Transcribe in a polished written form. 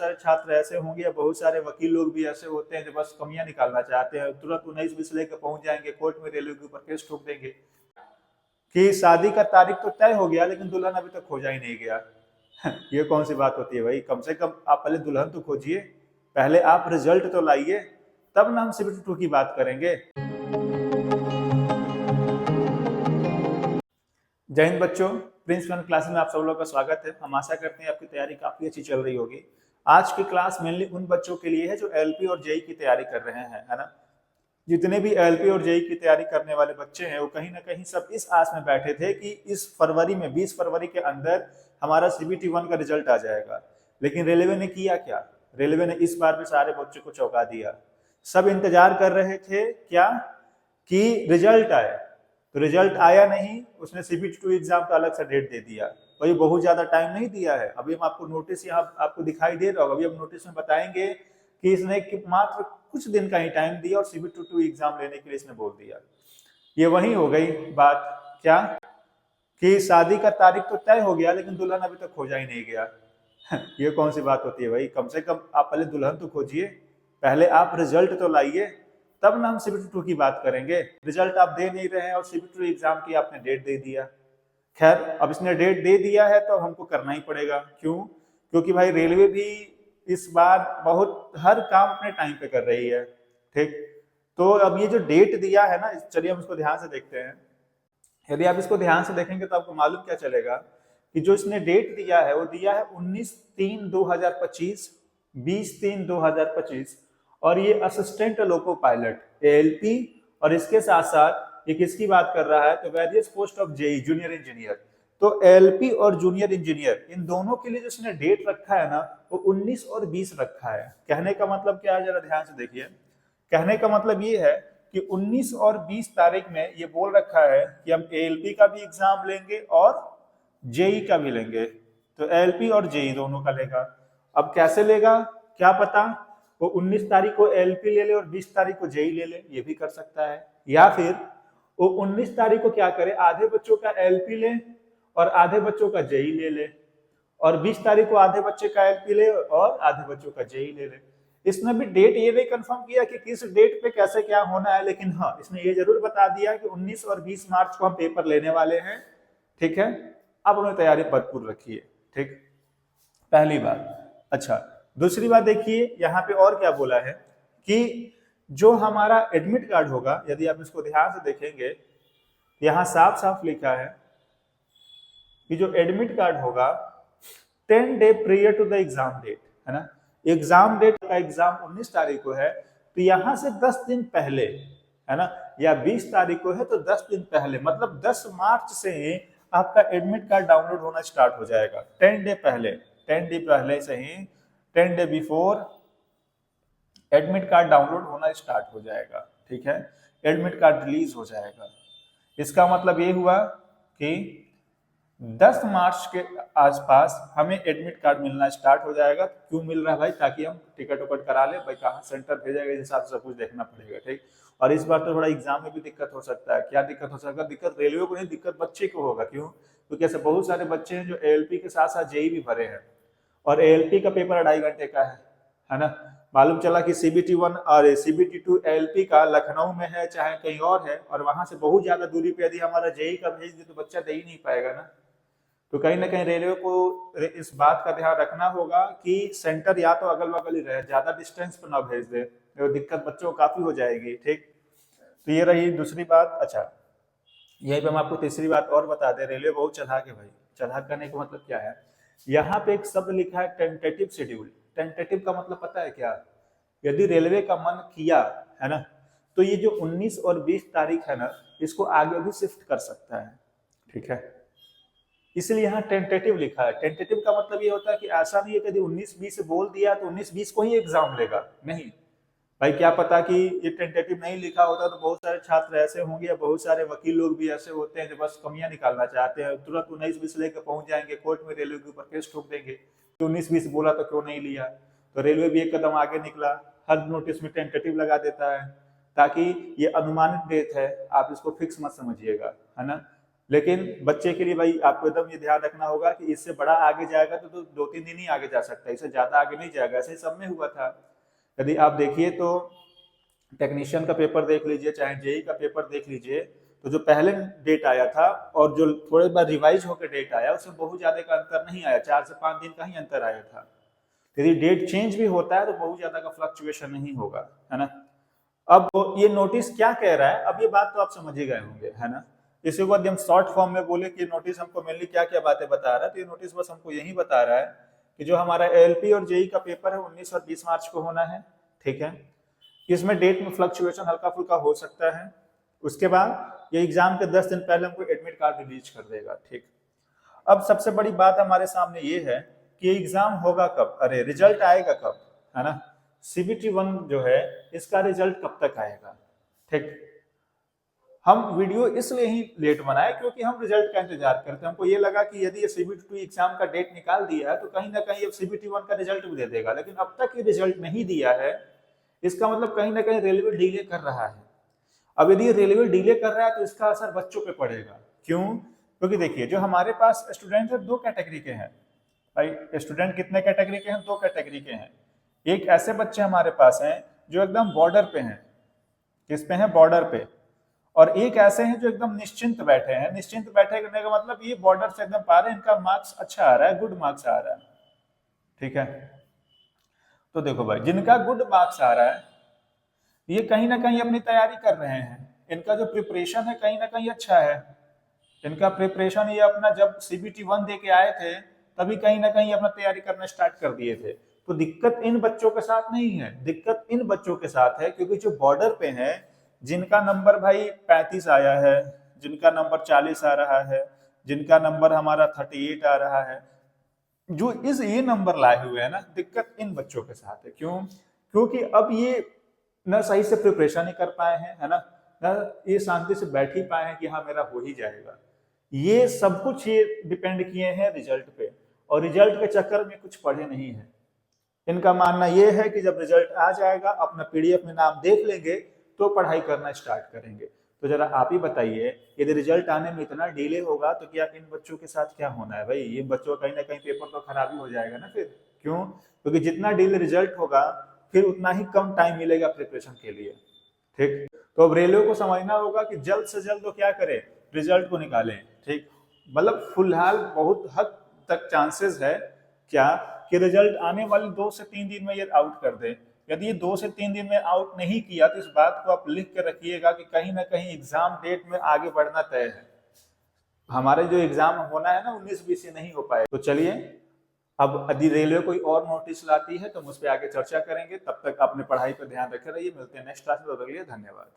सारे छात्र ऐसे होंगे या बहुत सारे वकील लोग भी ऐसे होते हैं जो बस कमियां निकालना चाहते हैं, तुरंत 19-20 लेकर पहुंच जाएंगे कोर्ट में, रेलवे के ऊपर केस ठोक देंगे कि शादी का तारीख तो तय हो गया लेकिन दुल्हन अभी तक खोजा ही नहीं गया। ये कौन सी बात होती है भाई? कम से कम आप पहले दुल्हन तो खोजिए, पहले आप रिजल्ट तो लाइए, तब ना हम CBT 2 की बात करेंगे। जय हिंद बच्चों, प्रिंस वन क्लास में आप सब लोगों का स्वागत है। हम आशा करते हैं आपकी तैयारी काफी अच्छी चल रही होगी। आज की क्लास मेनली उन बच्चों के लिए है जो LP और JEE की तैयारी कर रहे हैं, है ना। जितने भी LP और JEE की तैयारी करने वाले बच्चे हैं वो कहीं ना कहीं सब इस आस में बैठे थे कि इस फरवरी में 20 फरवरी के अंदर हमारा CBT 1 का रिजल्ट आ जाएगा। लेकिन रेलवे ने किया क्या? रेलवे ने इस बार भी सारे बच्चों को चौंका दिया। सब इंतजार कर रहे थे क्या कि रिजल्ट आए, तो रिजल्ट आया नहीं। उसने CBT 2 एग्जाम का अलग सा डेट दे दिया। वही बहुत ज्यादा टाइम नहीं दिया है। अभी हम आपको नोटिस यहाँ आपको दिखाई दे रहा होगा, अभी हम नोटिस में बताएंगे कि इसने मात्र कुछ दिन का ही टाइम दिया और CBT 2 एग्जाम लेने के लिए इसने बोल दिया। ये वही हो गई बात क्या कि शादी का तारीख तो तय हो गया लेकिन दुल्हन अभी तक खोजा ही नहीं गया। ये कौन सी बात होती है भाई? कम से कम आप पहले दुल्हन तो खोजिए, पहले आप रिजल्ट तो लाइए, तब ना हम CBT 2 की बात करेंगे। रिजल्ट आप दे नहीं रहे हैं और CBT 2 एग्जाम की आपने डेट दे दिया। खैर, अब इसने डेट दे दिया है तो हमको करना ही पड़ेगा। क्यों? क्योंकि भाई रेलवे भी इस बार बहुत हर काम अपने टाइम पे कर रही है, ठीक। तो अब ये जो डेट दिया है ना, चलिए हम इसको ध्यान से देखते हैं। यदि आप इसको ध्यान से देखेंगे तो आपको मालूम क्या चलेगा कि जो इसने डेट दिया है वो दिया है 19/3/2025, 20/3/2025, और ये असिस्टेंट लोको पायलट ALP, और इसके साथ साथ ये किसकी बात कर रहा है तो various post of JEE junior engineer. तो LP और जूनियर इंजीनियर इन दोनों के लिए जो इसने डेट रखा है ना वो 19 और 20 रखा है। कहने का मतलब क्या है, जरा ध्यान से देखिए। कहने का मतलब ये है कि 19 और 20 तारीख में ये बोल रखा है कि हम ALP का भी एग्जाम लेंगे और JEE का भी लेंगे। तो LP और JEE दोनों का लेगा। अब कैसे लेगा क्या पता, वो 19 तारीख को LP ले ले और 20 तारीख को JEE ले ले, ये भी कर सकता है। या फिर वो 19 तारीख को क्या करे, आधे बच्चों का LP ले और आधे बच्चों का JEE ले ले, और 20 तारीख को आधे बच्चे का LP ले और आधे बच्चों का JEE ले ले। इसने भी डेट ये नहीं कंफर्म किया कि किस डेट पे कैसे क्या होना है, लेकिन हाँ इसने ये जरूर बता दिया कि 19 और 20 मार्च को हम पेपर लेने वाले हैं, ठीक है। अब हमें तैयारी भरपूर रखिए, ठीक, पहली बात। अच्छा, दूसरी बात देखिए यहाँ पे और क्या बोला है कि जो हमारा एडमिट कार्ड होगा, यदि आप इसको ध्यान से देखेंगे, यहाँ साफ साफ लिखा है कि जो एडमिट कार्ड होगा 10 day prior to the exam date, है ना। एग्जाम डेट का एग्जाम 19 तारीख को है, तो यहां से 10 दिन पहले, है ना, या 20 तारीख को है तो 10 दिन पहले, मतलब 10 मार्च से आपका एडमिट कार्ड डाउनलोड होना स्टार्ट हो जाएगा। 10 डे पहले, 10 डे पहले से ही, 10 day before admit card download होना स्टार्ट हो जाएगा, ठीक है। एडमिट कार्ड रिलीज हो जाएगा। इसका मतलब ये हुआ कि 10 मार्च के आसपास हमें एडमिट कार्ड मिलना स्टार्ट हो जाएगा। क्यों मिल रहा है भाई? ताकि हम टिकट उकट करा ले भाई, कहाँ सेंटर भेजेगा इस हिसाब से सब कुछ देखना पड़ेगा, ठीक। और इस बार तो थोड़ा एग्जाम में भी दिक्कत हो सकता है। क्या दिक्कत हो सकता है? दिक्कत रेलवे को नहीं, दिक्कत बच्चे को होगा। क्यों? क्योंकि ऐसे बहुत सारे बच्चे हैं जो ALP के साथ साथ JEE भी भरे हैं, और ALP का पेपर 2.5 घंटे का है ना। मालूम चला कि CBT 1 और CBT 2 ALP का लखनऊ में है चाहे कहीं और है, और वहां से बहुत ज्यादा दूरी पे यदि हमारा JEE का भेज दे तो बच्चा दे ही नहीं पाएगा ना। तो कहीं ना कहीं रेलवे को इस बात का ध्यान रखना होगा कि सेंटर या तो अगल बगल ही रहे, ज्यादा डिस्टेंस पर ना भेज दे, तो दिक्कत बच्चों को काफी हो जाएगी, ठीक। तो ये रही दूसरी बात। अच्छा, यही पे हम आपको तीसरी बात और बता दें, रेलवे बहुत चालाक है भाई। चालाक करने का मतलब क्या है, यहाँ पे एक शब्द लिखा है टेंटेटिव शेड्यूल। टेंटेटिव का मतलब पता है क्या? यदि रेलवे का मन किया, है ना, तो ये जो 19 और 20 तारीख है ना, इसको आगे भी शिफ्ट कर सकता है, ठीक है। इसलिए यहाँ टेंटेटिव लिखा है। टेंटेटिव का मतलब ये होता है कि ऐसा नहीं है कि 19-20 से बोल दिया तो 19-20 को ही एग्जाम लेगा, नहीं भाई। क्या पता कि ये टेंटेटिव नहीं लिखा होता तो बहुत सारे छात्र ऐसे होंगे या बहुत सारे वकील लोग भी ऐसे होते हैं जो बस कमियां निकालना चाहते हैं, तुरंत 19-20 लेकर पहुंच जाएंगे कोर्ट में, रेलवे के ऊपर केस ठोक देंगे कि 19-20 बोला तो क्यों नहीं लिया। तो रेलवे भी एक कदम आगे निकला, हर नोटिस में टेंटेटिव लगा देता है, ताकि ये अनुमानित डेट है, आप इसको फिक्स मत समझिएगा, है ना। लेकिन बच्चे के लिए भाई आपको एकदम ये ध्यान रखना होगा कि इससे बड़ा आगे जाएगा तो 2-3 दिन ही आगे जा सकता है, इससे ज्यादा आगे नहीं जाएगा। ऐसे ही सब में हुआ था। यदि आप देखिए तो टेक्नीशियन का पेपर देख लीजिए, चाहे जेई का पेपर देख लीजिए, तो जो पहले डेट आया था और जो थोड़े बार रिवाइज होकर डेट आया, उसमें बहुत ज्यादा का अंतर नहीं आया, 4 से 5 दिन का ही अंतर आया था। यदि डेट चेंज भी होता है तो बहुत ज्यादा का फ्लक्चुएशन नहीं होगा, है ना। अब ये नोटिस क्या कह रहा है, अब ये बात तो आप समझ ही गए होंगे, है ना। इसी को हम शॉर्ट फॉर्म में बोले कि नोटिस हमको मेनली क्या क्या बातें बता रहा है, तो ये नोटिस बस हमको यही बता रहा है कि जो हमारा एएलपी और जेई का पेपर है 19 और 20 मार्च को होना है, ठीक है। इसमें डेट में फ्लक्चुएशन हल्का फुल्का हो सकता है। उसके बाद ये एग्जाम के 10 दिन पहले हमको एडमिट कार्ड रिलीज कर देगा, ठीक। अब सबसे बड़ी बात हमारे सामने ये है कि एग्जाम होगा कब, अरे रिजल्ट आएगा कब, है ना। सीबीटी 1 जो है इसका रिजल्ट कब तक आएगा, ठीक। हम वीडियो इसलिए ही लेट बनाए क्योंकि हम रिजल्ट का इंतजार करते हैं। हमको ये लगा कि यदि ये सीबीटी 2 एग्जाम का डेट निकाल दिया है तो कहीं ना कहीं ये सीबीटी 1 का रिजल्ट भी दे देगा, लेकिन अब तक ये रिजल्ट नहीं दिया है। इसका मतलब कहीं ना कहीं रेलवे डिले कर रहा है। अब यदि रेलवे डिले कर रहा है तो इसका असर बच्चों पे पड़ेगा। क्यों? क्योंकि देखिए जो हमारे पास स्टूडेंट है 2 कैटेगरी के हैं भाई। स्टूडेंट कितने कैटेगरी के हैं? 2 कैटेगरी के हैं। एक ऐसे बच्चे हमारे पास हैं जो एकदम बॉर्डर पे हैं। किस पे हैं? बॉर्डर पे। और एक ऐसे हैं जो एकदम निश्चिंत बैठे हैं। निश्चिंत बैठे करने का मतलब ये बॉर्डर से एकदम पार है, इनका मार्क्स अच्छा आ रहा है, गुड मार्क्स आ रहा है, ठीक है। तो देखो भाई जिनका गुड मार्क्स आ रहा है ये कहीं ना कहीं अपनी तैयारी कर रहे हैं। इनका जो प्रिपरेशन है कहीं ना कहीं अच्छा है। इनका प्रिपरेशन ये अपना जब सीबीटी 1 दे के आए थे तभी कहीं ना कहीं अपना तैयारी करना स्टार्ट कर दिए थे। तो दिक्कत इन बच्चों के साथ नहीं है, दिक्कत इन बच्चों के साथ है क्योंकि जो बॉर्डर पे हैं, जिनका नंबर भाई 35 आया है, जिनका नंबर 40 आ रहा है, जिनका नंबर हमारा 38 आ रहा है, जो इस ये नंबर लाए हुए हैं ना, दिक्कत इन बच्चों के साथ है। क्यों? क्योंकि अब ये न सही से प्रिपरेशन ही कर पाए हैं, है ना, न ये शांति से बैठ ही पाए हैं कि हाँ मेरा हो ही जाएगा। ये सब कुछ ये डिपेंड किए हैं रिजल्ट पे, और रिजल्ट के चक्कर में कुछ पढ़े नहीं है। इनका मानना ये है कि जब रिजल्ट आ जाएगा अपना पीडीएफ में नाम देख लेंगे तो पढ़ाई करना स्टार्ट करेंगे। तो जरा आप ही बताइए यदि रिजल्ट आने में इतना डिले होगा तो क्या इन बच्चों के साथ क्या होना है भाई। ये बच्चों का कहीं ना कहीं पेपर तो खराब ही हो जाएगा ना फिर। क्यों? क्योंकि जितना डिले रिजल्ट होगा फिर उतना ही कम टाइम मिलेगा प्रिपरेशन के लिए, ठीक। तो अब रेलवे को समझना होगा कि जल्द से जल्द वो क्या करे, रिजल्ट को निकालें, ठीक। मतलब फिलहाल बहुत हद तक चांसेस है क्या कि रिजल्ट आने वाले 2 से 3 दिन में ये आउट कर दे। यदि ये 2 से 3 दिन में आउट नहीं किया तो इस बात को आप लिख के रखिएगा कि कहीं ना कहीं एग्जाम डेट में आगे बढ़ना तय है। हमारे जो एग्जाम होना है ना 19-20 से नहीं हो पाए। तो चलिए अब यदि रेलवे कोई और नोटिस लाती है तो हम उस पर आगे चर्चा करेंगे। तब तक अपने पढ़ाई पर ध्यान रखे रहिए। मिलते हैं नेक्स्ट क्लास में, तब तक के लिए धन्यवाद।